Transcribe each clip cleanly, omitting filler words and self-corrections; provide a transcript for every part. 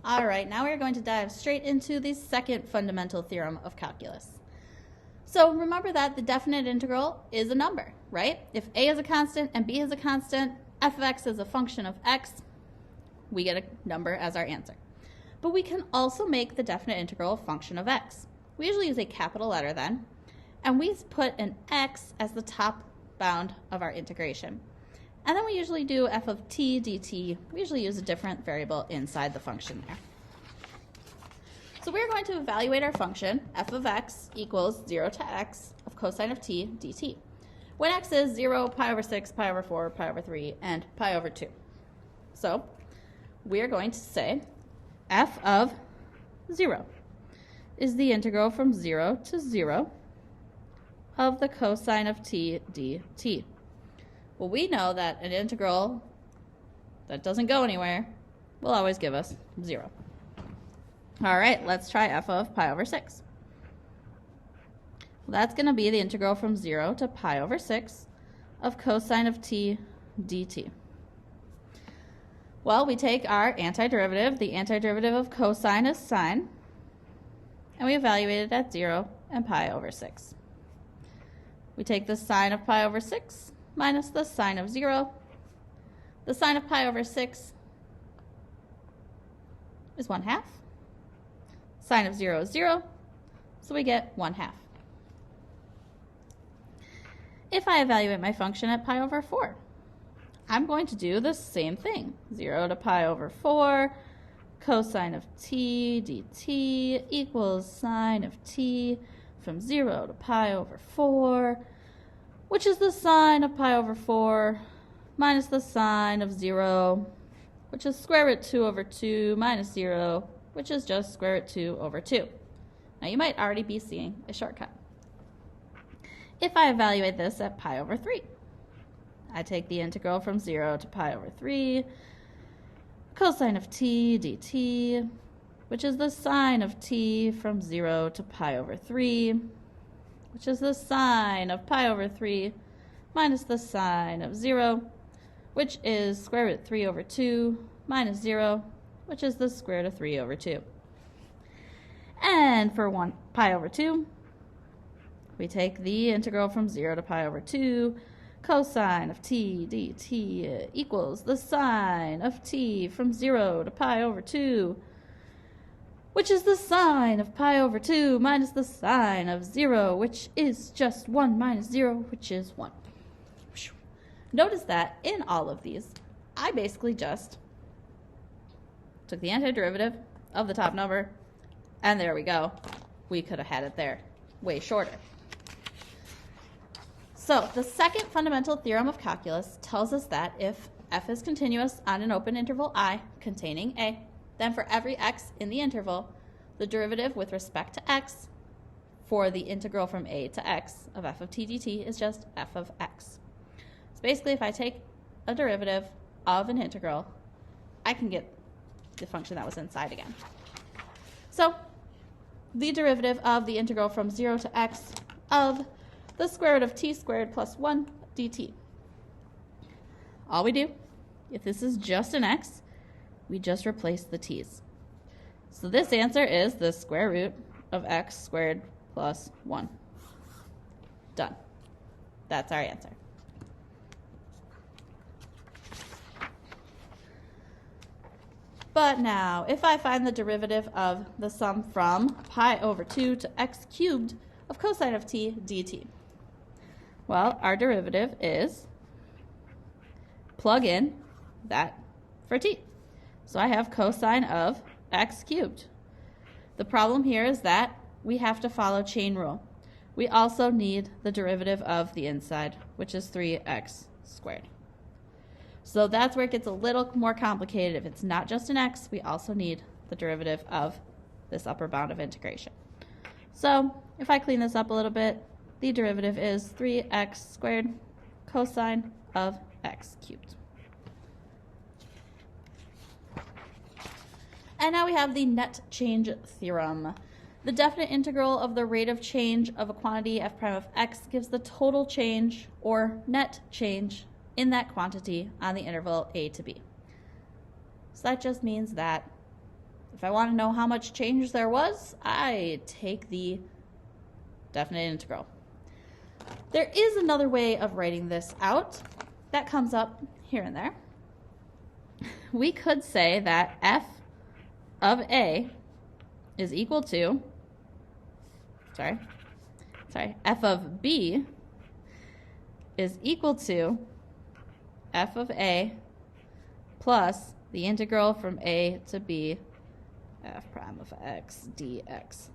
All right, now we're going to dive straight into the second fundamental theorem of calculus. So remember that the definite integral is a number, right? If a is a constant and b is a constant, f of x is a function of x, we get a number as our answer. But we can also make the definite integral a function of x. We usually use a capital letter then, and we put an x as the top bound of our integration. And then we usually do f of t dt. We usually use a different variable inside the function there. So we're going to evaluate our function, f of x equals 0 to x of cosine of t dt, when x is 0, pi over 6, pi over 4, pi over 3, and pi over 2. So we're going to say f of 0 is the integral from 0 to 0 of the cosine of t dt. Well, we know that an integral that doesn't go anywhere will always give us 0. All right, let's try f of pi over 6. Well, that's going to be the integral from 0 to pi over 6 of cosine of t dt. Well, we take our antiderivative. The antiderivative of cosine is sine, and we evaluate it at 0 and pi over 6. We take the sine of pi over 6 minus the sine of 0. The sine of pi over 6 is 1/2. Sine of 0 is 0, so we get 1/2. If I evaluate my function at pi over 4, I'm going to do the same thing. 0 to pi over 4, cosine of t dt equals sine of t from 0 to pi over 4, which is the sine of pi over 4 minus the sine of 0, which is square root 2 over 2 minus 0, which is just square root 2 over 2. Now you might already be seeing a shortcut. If I evaluate this at pi over 3, I take the integral from 0 to pi over 3, cosine of t dt, which is the sine of t from 0 to pi over 3, which is the sine of pi over 3 minus the sine of 0, which is square root 3 over 2 minus 0, which is the square root of 3 over 2. And for pi over 2, we take the integral from 0 to pi over 2, cosine of t dt equals the sine of t from 0 to pi over 2, which is the sine of pi over 2 minus the sine of 0, which is just 1 minus 0, which is 1. Notice that in all of these, I basically just took the antiderivative of the top number, and there we go. We could have had it there way shorter. So the second fundamental theorem of calculus tells us that if f is continuous on an open interval I containing a, then for every x in the interval, the derivative with respect to x for the integral from a to x of f of t dt is just f of x. So basically, if I take a derivative of an integral, I can get the function that was inside again. So the derivative of the integral from 0 to x of the square root of t squared plus 1 dt. All we do, if this is just an x, we just replace the t's. So this answer is the square root of x squared plus 1. Done. That's our answer. But now, if I find the derivative of the sum from pi over 2 to x cubed of cosine of t dt, well, our derivative is plug in that for t. So I have cosine of x cubed. The problem here is that we have to follow chain rule. We also need the derivative of the inside, which is 3x squared. So that's where it gets a little more complicated. If it's not just an x, we also need the derivative of this upper bound of integration. So if I clean this up a little bit, the derivative is 3x squared cosine of x cubed. And now we have the net change theorem. The definite integral of the rate of change of a quantity f prime of x gives the total change or net change in that quantity on the interval a to b. So that just means that If I want to know how much change there was, I take the definite integral. There is another way of writing this out that comes up here and there. We could say that f of a is equal to, f of b is equal to f of a plus the integral from a to b f prime of x dx.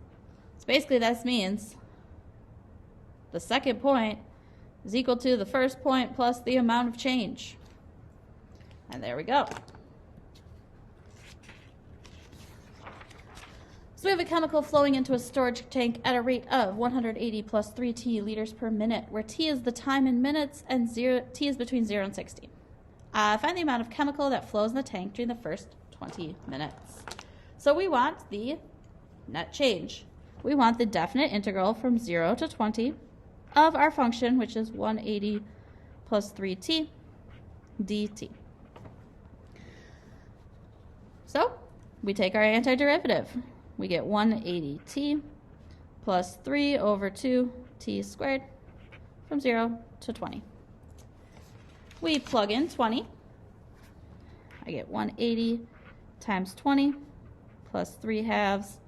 So basically this means the second point is equal to the first point plus the amount of change. And there we go. So we have a chemical flowing into a storage tank at a rate of 180 plus 3t liters per minute, where t is the time in minutes and t is between 0 and 60. Find the amount of chemical that flows in the tank during the first 20 minutes. So we want the net change. We want the definite integral from 0 to 20 of our function, which is 180 plus 3t dt. So we take our antiderivative. We get 180t plus 3 over 2t squared from 0 to 20. We plug in 20. I get 180 times 20 plus 3 halves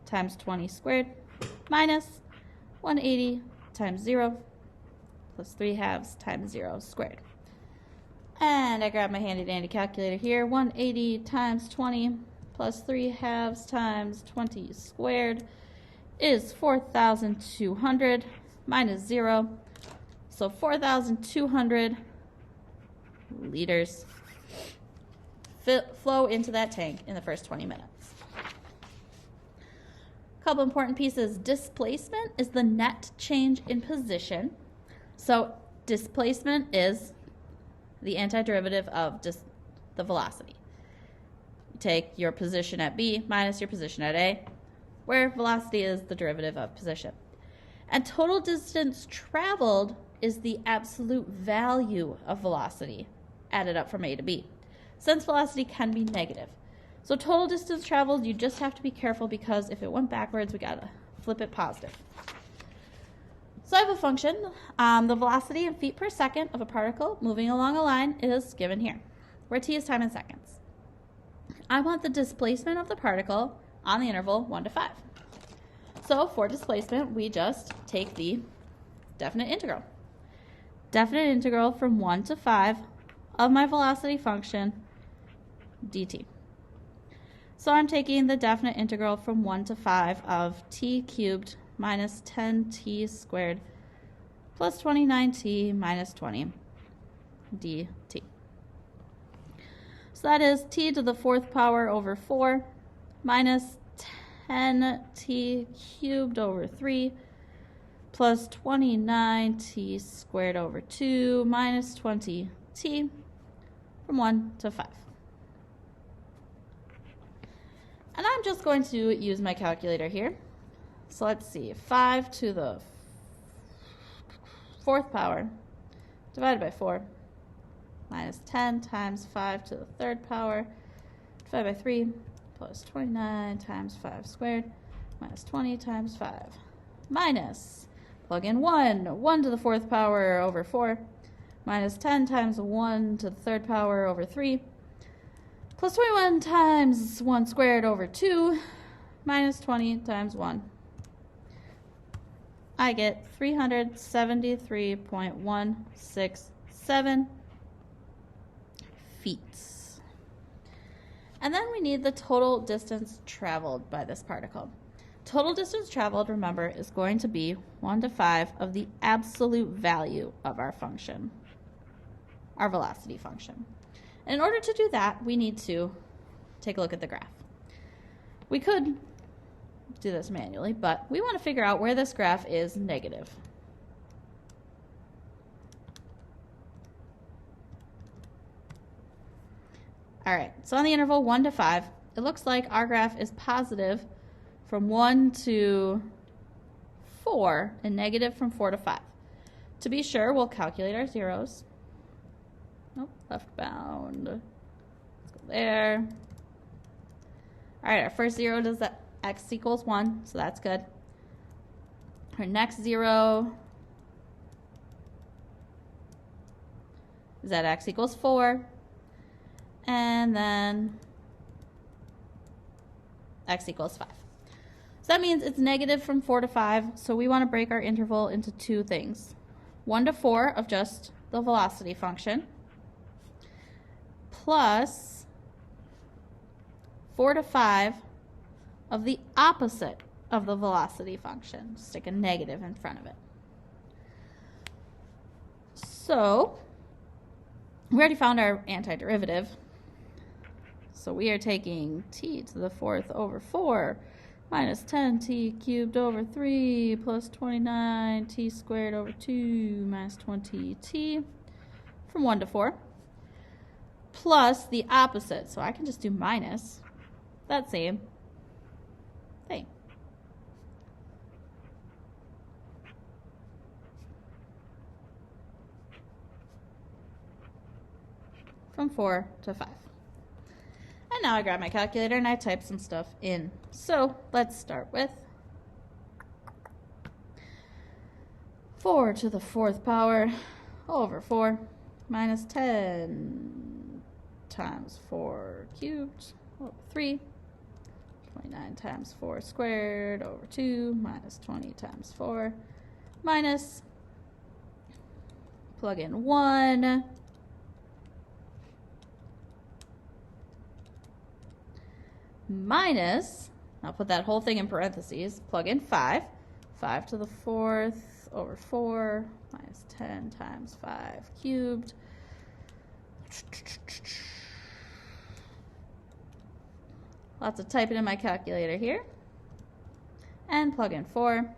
times 20 squared minus 180 times 0 plus 3 halves times 0 squared. And I grab my handy dandy calculator here. 180 times 20 plus 3 halves times 20 squared is 4,200 minus 0. So 4,200 liters flow into that tank in the first 20 minutes. A couple important pieces. Displacement is the net change in position. So displacement is the antiderivative of just the velocity. You take your position at B minus your position at A, where velocity is the derivative of position. And total distance traveled is the absolute value of velocity added up from A to B, since velocity can be negative. So total distance traveled, you just have to be careful, because if it went backwards, we gotta flip it positive. So I have a function. The velocity in feet per second of a particle moving along a line is given here, where t is time in seconds. I want the displacement of the particle on the interval 1 to 5. So for displacement, we just take the definite integral. Definite integral from 1 to 5 of my velocity function dt. So I'm taking the definite integral from 1 to 5 of t cubed minus 10t squared plus 29t minus 20 dt. So that is t to the 4th power over 4 minus 10t cubed over 3 plus 29t squared over 2 minus 20t from 1 to 5. And I'm just going to use my calculator here. So let's see, 5 to the 4th power divided by 4 minus 10 times 5 to the 3rd power divided by 3 plus 29 times 5 squared minus 20 times 5 minus, plug in 1 to the 4th power over 4 minus 10 times 1 to the 3rd power over 3 plus 21 times 1 squared over 2 minus 20 times 1. I get 373.167 feet. And then we need the total distance traveled by this particle. Total distance traveled, remember, is going to be 1 to 5 of the absolute value of our function, our velocity function. And in order to do that, we need to take a look at the graph. We could do this manually, but we want to figure out where this graph is negative. All right, so on the interval 1 to 5, it looks like our graph is positive from 1 to 4 and negative from 4 to 5. To be sure, we'll calculate our zeros. Nope, left bound. Let's go there. All right, our first zero does that x equals 1, so that's good. Our next zero is at x equals 4. And then x equals 5. So that means it's negative from 4 to 5, so we want to break our interval into two things. 1 to 4 of just the velocity function, plus 4 to 5 of the opposite of the velocity function. Stick a negative in front of it. So we already found our antiderivative. So we are taking t to the 4th over 4 minus 10t cubed over 3 plus 29t squared over 2 minus 20t from 1 to 4 plus the opposite. So I can just do minus that same thing. From 4 to 5. And now I grab my calculator and I type some stuff in. So let's start with 4 to the 4th power over 4 minus 10 times 4 cubed over 3. 29 times 4 squared over 2 minus 20 times 4 minus, plug in 1, minus, I'll put that whole thing in parentheses, plug in 5. 5 to the 4th over 4 minus 10 times 5 cubed. Lots of typing in my calculator here. And plug in 4.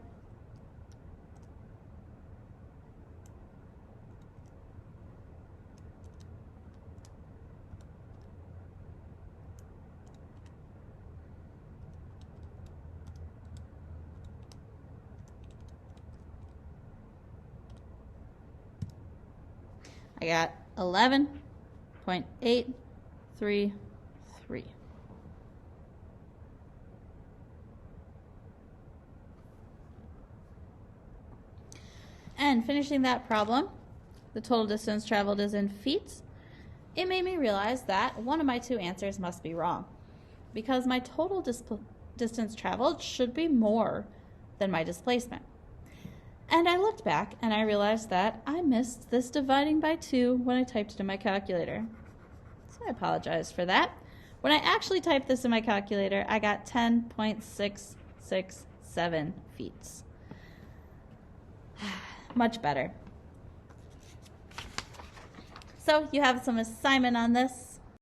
I got 11.833. And finishing that problem, the total distance traveled is in feet. It made me realize that one of my two answers must be wrong, because my total distance traveled should be more than my displacement. And I looked back and I realized that I missed this dividing by 2 when I typed it in my calculator. So I apologize for that. When I actually typed this in my calculator, I got 10.667 feet. Much better. So you have some assignment on this.